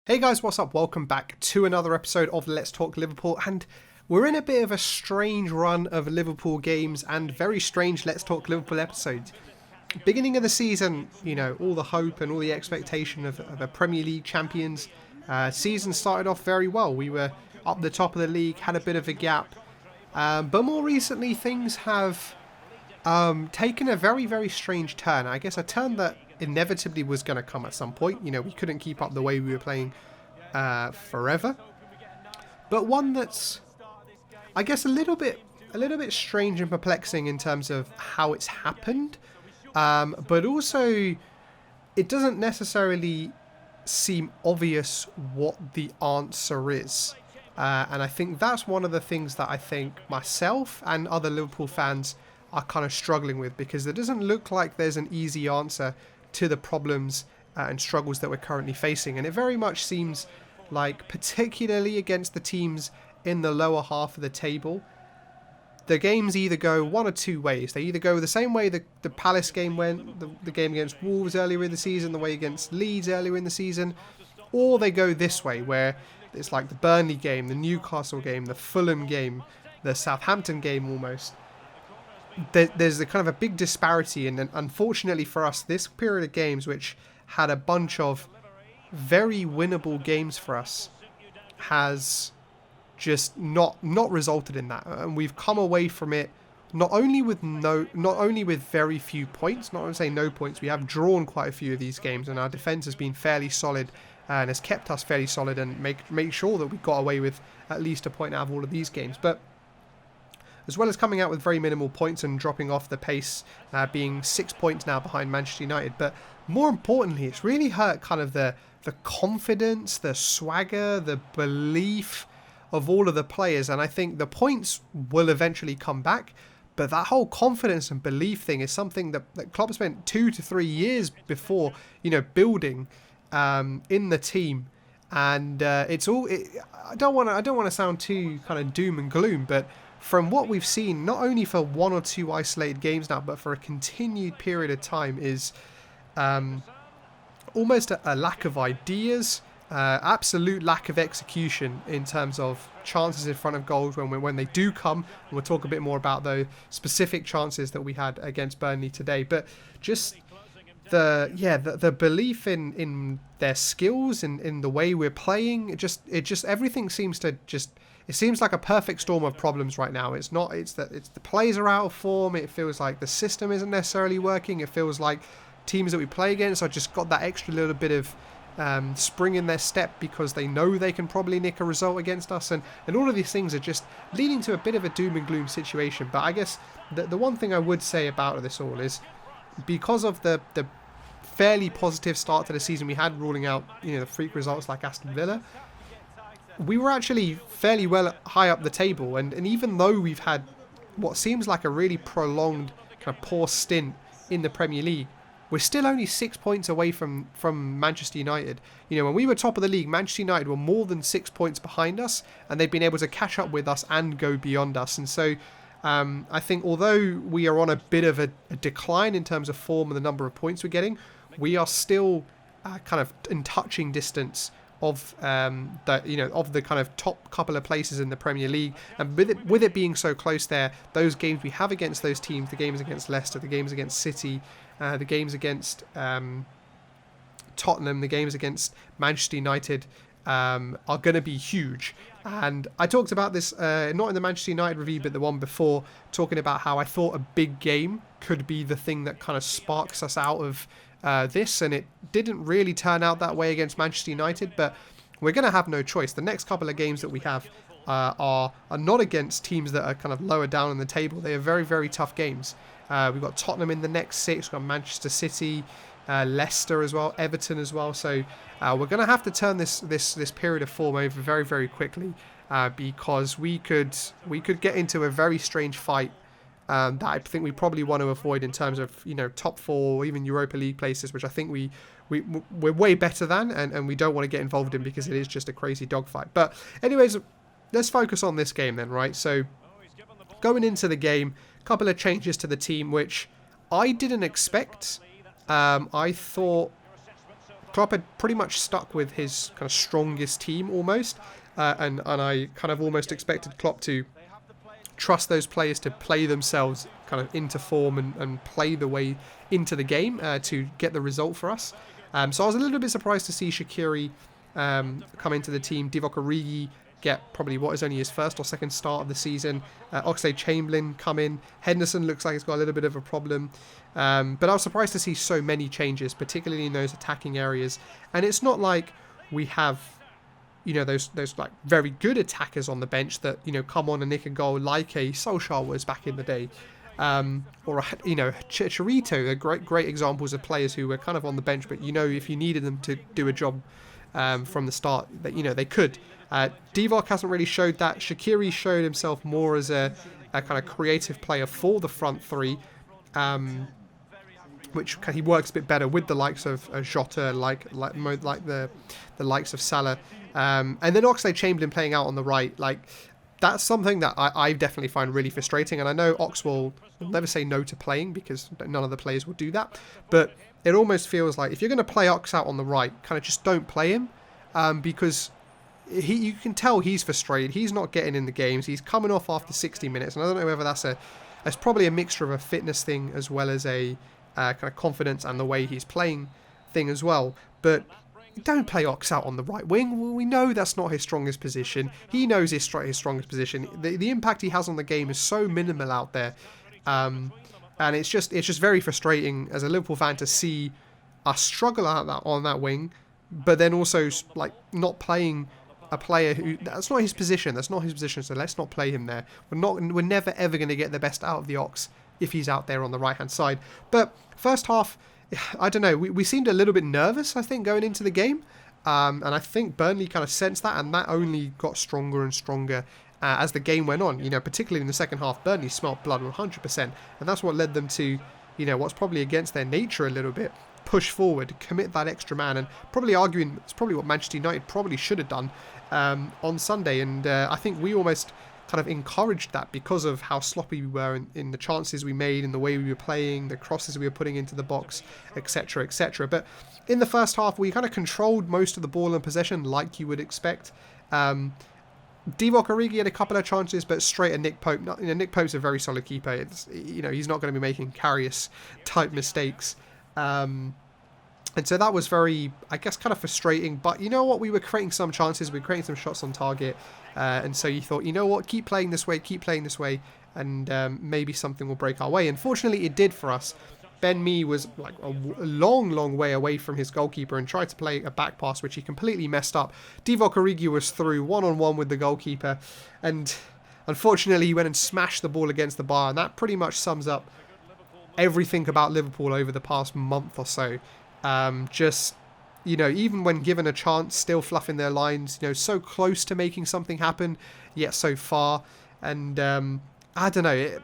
Hey guys, what's up? Welcome back to another episode of Let's Talk Liverpool, and we're in a bit of a strange run of Liverpool games and very strange Let's Talk Liverpool episodes. Beginning of the season, all the hope and all the expectation of a Premier League champions. Season started off very well. We were up the top of the league, had a bit of a gap, but more recently things have taken a very, very strange turn. I guess a turn that inevitably was going to come at some point. We couldn't keep up the way we were playing forever, but one that's, I guess, a little bit strange and perplexing in terms of how it's happened, but also it doesn't necessarily seem obvious what the answer is, and I think that's one of the things that I think myself and other Liverpool fans are kind of struggling with, because it doesn't look like there's an easy answer to the problems and struggles that we're currently facing. And it very much seems like, particularly against the teams in the lower half of the table, the games either go one or two ways. They either go the same way the Palace game went, the game against Wolves earlier in the season, the way against Leeds earlier in the season, or they go this way, where it's like the Burnley game, the Newcastle game, the Fulham game, the Southampton game almost. There's a kind of a big disparity, and unfortunately for us, this period of games, which had a bunch of very winnable games for us, has just not resulted in that, and we've come away from it not only with very few points. Not to say no points, we have drawn quite a few of these games, and our defence has been fairly solid and has kept us fairly solid and make sure that we got away with at least a point out of all of these games, but as well as coming out with very minimal points and dropping off the pace, being 6 points now behind Manchester United. But more importantly, it's really hurt kind of the confidence, the swagger, the belief of all of the players. And I think the points will eventually come back, but that whole confidence and belief thing is something that Klopp spent 2 to 3 years before, building in the team. And it's all. I don't want to sound too kind of doom and gloom, but from what we've seen, not only for one or two isolated games now, but for a continued period of time, is almost a lack of ideas, absolute lack of execution in terms of chances in front of goals when they do come. And we'll talk a bit more about those specific chances that we had against Burnley today. But just the belief in their skills and in the way we're playing, everything seems to just. It seems like a perfect storm of problems right now. It's the players are out of form. It feels like the system isn't necessarily working. It feels like teams that we play against are just got that extra little bit of spring in their step because they know they can probably nick a result against us. And all of these things are just leading to a bit of a doom and gloom situation. But I guess the one thing I would say about this all is, because of the fairly positive start to the season we had, ruling out the freak results like Aston Villa, we were actually fairly well high up the table, and even though we've had what seems like a really prolonged kind of poor stint in the Premier League, we're still only 6 points away from Manchester United. When we were top of the league, Manchester United were more than 6 points behind us, and they've been able to catch up with us and go beyond us. And so I think although we are on a bit of a decline in terms of form and the number of points we're getting, we are still kind of in touching distance of the kind of top couple of places in the Premier League. And with it being so close there, those games we have against those teams, the games against Leicester, the games against City, the games against Tottenham, the games against Manchester United, are going to be huge. And I talked about this not in the Manchester United review, but the one before, talking about how I thought a big game could be the thing that kind of sparks us out of this, and it didn't really turn out that way against Manchester United, but we're going to have no choice. The next couple of games that we have are not against teams that are kind of lower down in the table. They are very, very tough games. We've got Tottenham in the next 6, we've got Manchester City, Leicester as well, Everton as well, so we're going to have to turn this period of form over very, very quickly, because we could get into a very strange fight that I think we probably want to avoid in terms of top 4 or even Europa League places, which I think we're way better than, and we don't want to get involved in, because it is just a crazy dogfight. But anyways, let's focus on this game then, right? So going into the game, a couple of changes to the team which I didn't expect. I thought Klopp had pretty much stuck with his kind of strongest team almost, and I kind of almost expected Klopp to trust those players to play themselves kind of into form and play the way into the game to get the result for us. So I was a little bit surprised to see Shaqiri come into the team. Divock Origi get probably what is only his first or second start of the season. Oxlade-Chamberlain come in. Henderson looks like he's got a little bit of a problem. But I was surprised to see so many changes, particularly in those attacking areas. And it's not like we have, those like very good attackers on the bench that, come on and nick a goal like a Solskjaer was back in the day. Or, Chicharito. They're great examples of players who were kind of on the bench, but, if you needed them to do a job from the start, that they could. Divock hasn't really showed that. Shaqiri showed himself more as a kind of creative player for the front three, which he works a bit better with the likes of Jota, like the likes of Salah, and then Oxlade-Chamberlain playing out on the right. Like, that's something that I definitely find really frustrating, and I know Ox will never say no to playing because none of the players will do that, but it almost feels like if you're going to play Ox out on the right, kind of just don't play him, because you can tell he's frustrated. He's not getting in the games. He's coming off after 60 minutes, and I don't know whether that's probably a mixture of a fitness thing as well as a kind of confidence and the way he's playing thing as well. But don't play Ox out on the right wing. We know that's not his strongest position. He knows his strongest position. The impact he has on the game is so minimal out there, and it's just very frustrating as a Liverpool fan to see us struggle on that wing, but then also like not playing a player who that's not his position. So let's not play him there. We're never ever going to get the best out of the Ox if he's out there on the right hand side. But first half, I don't know. We seemed a little bit nervous, I think, going into the game, and I think Burnley kind of sensed that, and that only got stronger and stronger as the game went on. Particularly in the second half, Burnley smelt blood 100%, and that's what led them to, what's probably against their nature a little bit. Push forward, commit that extra man, and probably arguing it's probably what Manchester United probably should have done on Sunday, and I think we almost kind of encouraged that because of how sloppy we were in the chances we made, in the way we were playing, the crosses we were putting into the box, etc, etc. But in the first half, we kind of controlled most of the ball and possession like you would expect. Divock Origi had a couple of chances, but straight at Nick Pope. Nick Pope's a very solid keeper. He's not going to be making Karius type mistakes. And so that was very, I guess, kind of frustrating. But you know what? We were creating some chances. We were creating some shots on target. And so you thought, you know what? Keep playing this way. And maybe something will break our way. Unfortunately, it did for us. Ben Mee was like a long way away from his goalkeeper and tried to play a back pass, which he completely messed up. Divock Origi was through one-on-one with the goalkeeper. And unfortunately, he went and smashed the ball against the bar. And that pretty much sums up everything about Liverpool over the past month or so. Even when given a chance, still fluffing their lines, so close to making something happen, yet so far. And I don't know,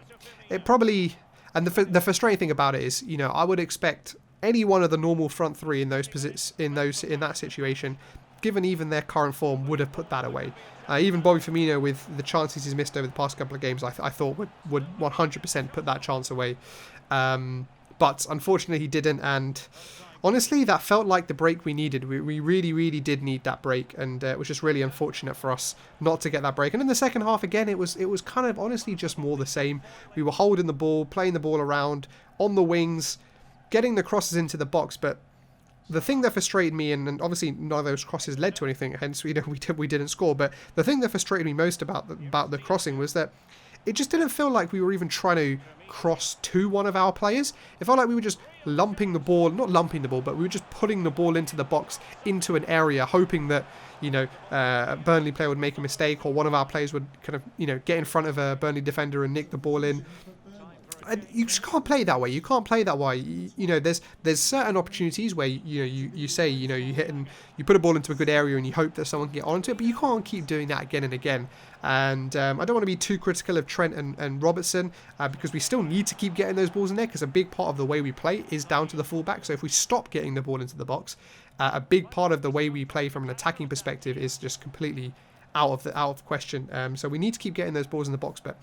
it probably, and the frustrating thing about it is, I would expect any one of the normal front three in that situation, given even their current form, would have put that away. Even Bobby Firmino, with the chances he's missed over the past couple of games, I thought would 100% put that chance away. But unfortunately he didn't, and honestly, that felt like the break we needed. We really did need that break, and it was just really unfortunate for us not to get that break. And in the second half, again, it was kind of honestly just more the same. We were holding the ball, playing the ball around, on the wings, getting the crosses into the box. But the thing that frustrated me, and obviously none of those crosses led to anything, hence we didn't score. But the thing that frustrated me most about the crossing was that it just didn't feel like we were even trying to cross to one of our players. It felt like we were just not lumping the ball, but we were just putting the ball into the box, into an area, hoping that, a Burnley player would make a mistake, or one of our players would kind of, get in front of a Burnley defender and nick the ball in. And you just can't play that way. You can't play that way. There's certain opportunities where you hit and you put a ball into a good area and you hope that someone can get onto it, but you can't keep doing that again and again. And I don't want to be too critical of Trent and Robertson because we still need to keep getting those balls in there, because a big part of the way we play is down to the fullback. So if we stop getting the ball into the box, a big part of the way we play from an attacking perspective is just completely out of question. So we need to keep getting those balls in the box, but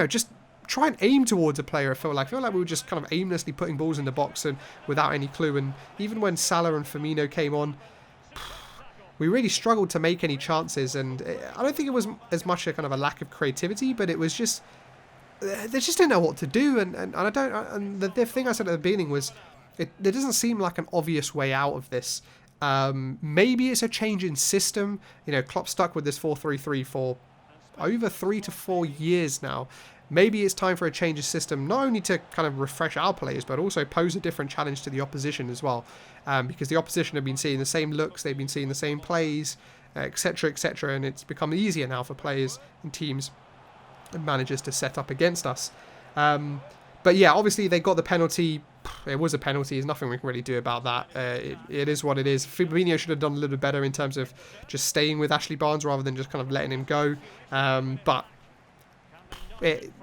just try and aim towards a player. I feel like we were just kind of aimlessly putting balls in the box and without any clue. And even when Salah and Firmino came on, we really struggled to make any chances. And I don't think it was as much a kind of a lack of creativity, but it was just they just didn't know what to do. And I don't. And the thing I said at the beginning was, there doesn't seem like an obvious way out of this. Maybe it's a change in system. You know, Klopp stuck with this 4-3-3 for over 3 to 4 years now. Maybe it's time for a change of system, not only to kind of refresh our players, but also pose a different challenge to the opposition as well. Because the opposition have been seeing the same looks, they've been seeing the same plays, etc., etc., and it's become easier now for players and teams and managers to set up against us. But yeah, obviously they got the penalty. It was a penalty. There's nothing we can really do about that. It is what it is. Firmino should have done a little better in terms of just staying with Ashley Barnes rather than just kind of letting him go. But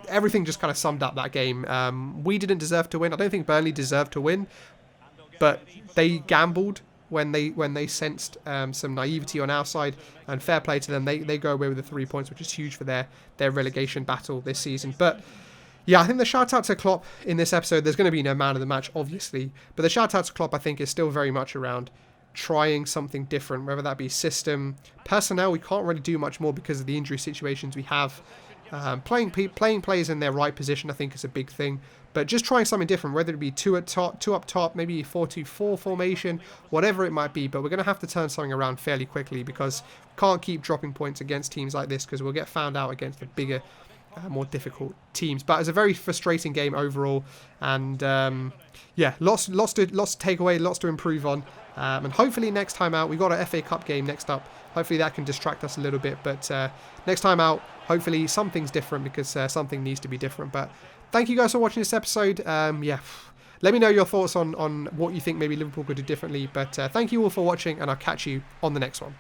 everything just kind of summed up that game. We didn't deserve to win. I don't think Burnley deserved to win, but they gambled when they sensed some naivety on our side, and fair play to them. They go away with the 3 points, which is huge for their relegation battle this season. But yeah, I think the shout out to Klopp in this episode, there's going to be no man of the match, obviously, but the shout out to Klopp, I think, is still very much around trying something different, whether that be system, personnel. We can't really do much more because of the injury situations we have. Playing players in their right position, I think, is a big thing. But just trying something different, whether it be two up top, maybe 4-2-4 formation, whatever it might be. But we're going to have to turn something around fairly quickly, because we can't keep dropping points against teams like this, because we'll get found out against the bigger, more difficult teams. But it's a very frustrating game overall, and yeah, lots to take away, lots to improve on, and hopefully next time out, we've got an FA Cup game next up. Hopefully that can distract us a little bit, but next time out, hopefully something's different, because something needs to be different. But thank you guys for watching this episode. Yeah, let me know your thoughts on what you think maybe Liverpool could do differently. But thank you all for watching, and I'll catch you on the next one.